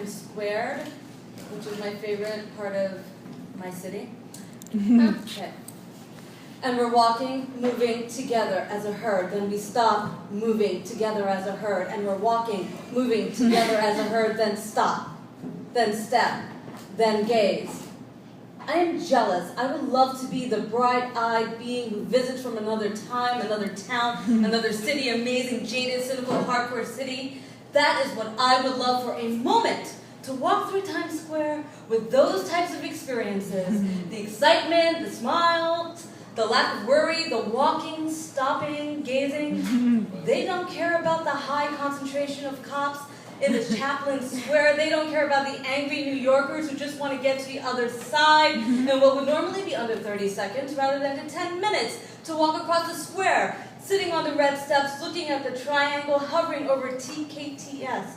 Times Square, which is my favorite part of my city. Okay. And we're walking, moving together as a herd. Then we stop, moving together as a herd. And we're walking, moving together as a herd. Then stop, then step, then gaze. I am jealous. I would love to be the bright-eyed being who visits from another time, another town, another city, amazing, jaded, cynical, hardcore city. That is what I would love for a moment, to walk through Times Square with those types of experiences. The excitement, the smiles, the lack of worry, the walking, stopping, gazing. They don't care about the high concentration of cops in the Chaplin Square. They don't care about the angry New Yorkers who just want to get to the other side in what would normally be under 30 seconds rather than to 10 minutes to walk across the square, sitting on the red steps, looking at the triangle, hovering over TKTS.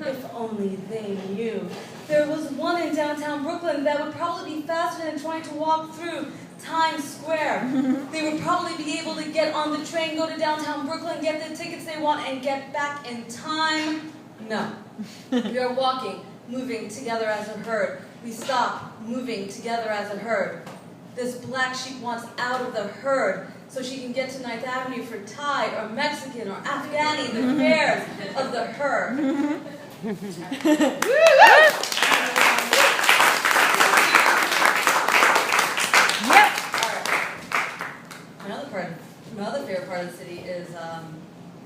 If only they knew. There was one in downtown Brooklyn that would probably be faster than trying to walk through Times Square. They would probably be able to get on the train, go to downtown Brooklyn, get the tickets they want, and get back in time. No. We are walking, moving together as a herd. We stop, moving together as a herd. This black sheep wants out of the herd so she can get to 9th Avenue for Thai or Mexican or Afghani, the fairs of the herd. Another favorite part of the city is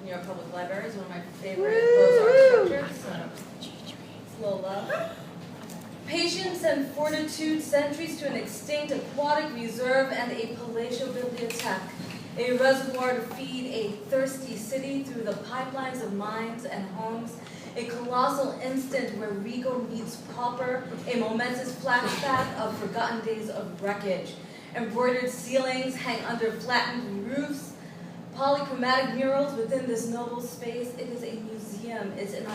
New York Public Library. Is one of my favorite Beaux-Arts structures. So it's a little love. Patience and fortitude, centuries to an extinct aquatic reserve and a palatial bibliothèque. A reservoir to feed a thirsty city through the pipelines of minds and homes. A colossal instant where Rico meets pauper. A momentous flashback of forgotten days of wreckage. Embroidered ceilings hang under flattened roofs. Polychromatic murals within this noble space. It is a museum. It's an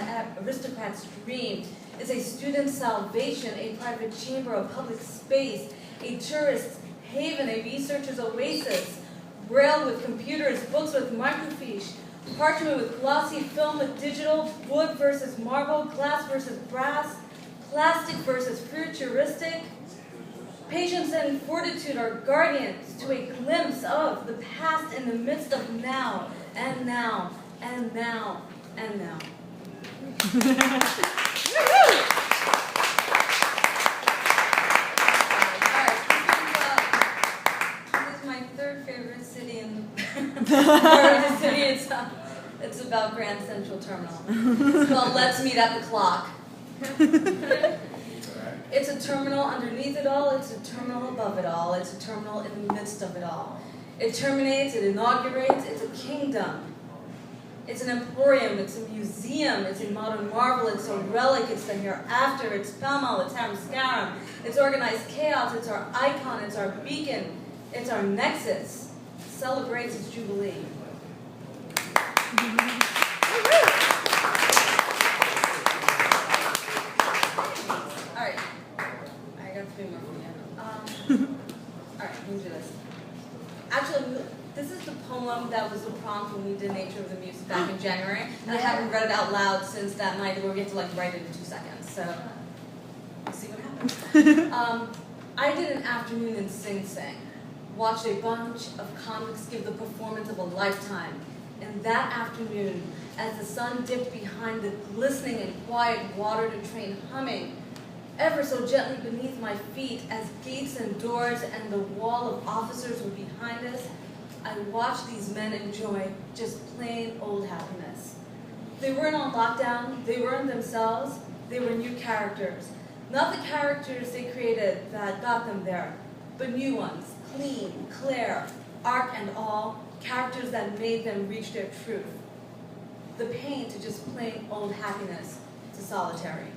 aristocrat's dream. It's a student's salvation, a private chamber, a public space, a tourist's haven, a researcher's oasis. Braille with computers, books with microfiche, parchment with glossy film with digital, wood versus marble, glass versus brass, plastic versus futuristic. Patience and fortitude are guardians to a glimpse of the past in the midst of now, and now, and now, and now. This is my third favorite city in the city. It's about Grand Central Terminal. It's called Let's Meet at the Clock. It's a terminal underneath it all, it's a terminal above it all, it's a terminal in the midst of it all. It terminates, it inaugurates, it's a kingdom. It's an emporium, it's a museum, it's a modern marvel, it's a relic, it's the hereafter, it's Pall it's Hamskaram, it's organized chaos, it's our icon, it's our beacon, it's our nexus. It celebrates its jubilee. Alright, I got 3 more from you. Alright, let me do this. Actually, this is the poem that was the prompt when we did Nature of the Muse back in January, and I haven't read it out loud since that night where we had to write it in 2 seconds, so we'll see what happens. I did an afternoon in Sing Sing, watched a bunch of comics give the performance of a lifetime. And that afternoon, as the sun dipped behind the glistening and quiet water, the train humming, ever so gently beneath my feet, as gates and doors and the wall of officers were behind us, I watched these men enjoy just plain old happiness. They weren't on lockdown, they weren't themselves, they were new characters. Not the characters they created that got them there, but new ones, clean, clear, arc and all, characters that made them reach their truth. The pain to just plain old happiness to solitary.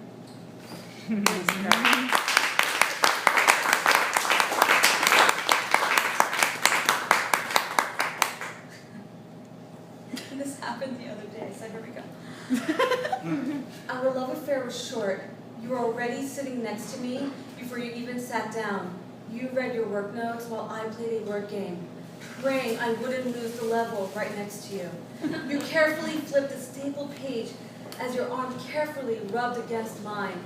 This happened the other day, so here we go. Our love affair was short. You were already sitting next to me before you even sat down. You read your work notes while I played a word game, praying I wouldn't lose the level right next to you. You carefully flipped a stapled page as your arm carefully rubbed against mine.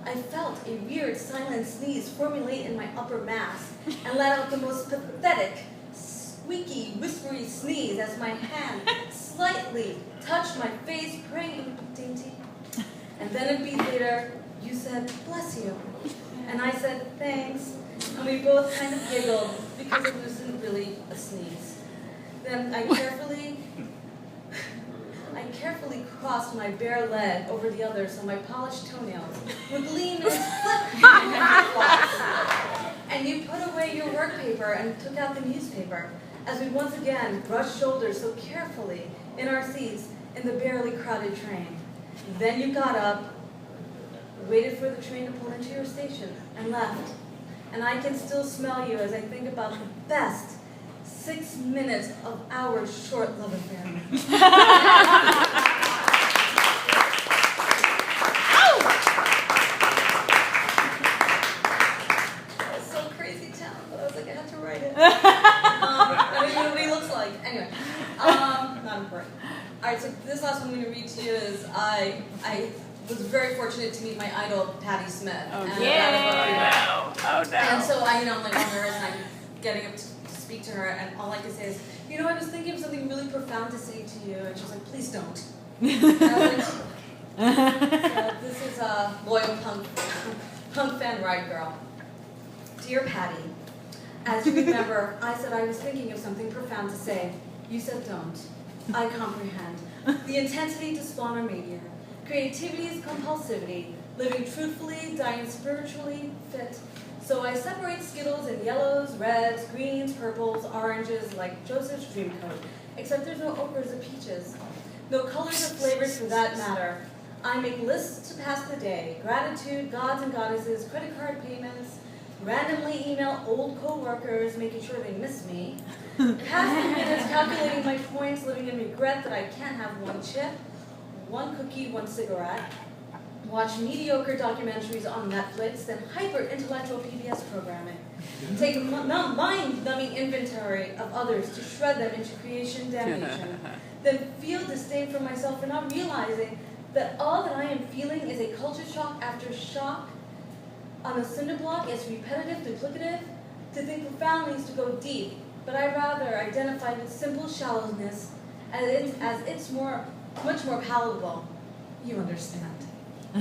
I felt a weird silent sneeze formulate in my upper mass and let out the most pathetic, squeaky, whispery sneeze as my hand slightly touched my face, praying dainty. And then a beat later, you said, "Bless you." And I said, "Thanks." And we both kind of giggled because it wasn't really a sneeze. Then I carefully crossed my bare leg over the other so my polished toenails would gleam and slip. And you put away your work paper and took out the newspaper as we once again brushed shoulders so carefully in our seats in the barely crowded train. Then you got up, waited for the train to pull into your station, and left. And I can still smell you as I think about the best 6 minutes of our short love affair. It's so crazy town, but I was like, I have to write it. I don't even know what he looks like. Anyway, not important. All right, so this last one I'm going to read to you is I was very fortunate to meet my idol, Patti Smith. Oh, and yeah. Oh, no. And so I'm like on nervous and I'm getting up to speak to her, and all I can say is, I was thinking of something really profound to say to you, and she's like, "Please don't." And I was like, so this is a loyal punk fan ride girl. Dear Patti, as you remember, I said I was thinking of something profound to say. You said don't. I comprehend. The intensity to spawn a meteor. Creativity is compulsivity. Living truthfully, dying spiritually, fit. So I separate Skittles in yellows, reds, greens, purples, oranges, like Joseph's dream coat. Except there's no ochres or peaches. No colors or flavors for that matter. I make lists to pass the day. Gratitude, gods and goddesses, credit card payments. Randomly email old co-workers, making sure they miss me. Pass the minutes, calculating my points, living in regret that I can't have one chip, one cookie, one cigarette. Watch mediocre documentaries on Netflix, then hyper-intellectual PBS programming. Take a mind-numbing inventory of others to shred them into creation damnation. Then feel disdain for myself for not realizing that all that I am feeling is a culture shock after shock on a cinder block. It's repetitive, duplicative. To think profoundly is to go deep, but I'd rather identify with simple shallowness as it's much more palatable. You understand. Woo!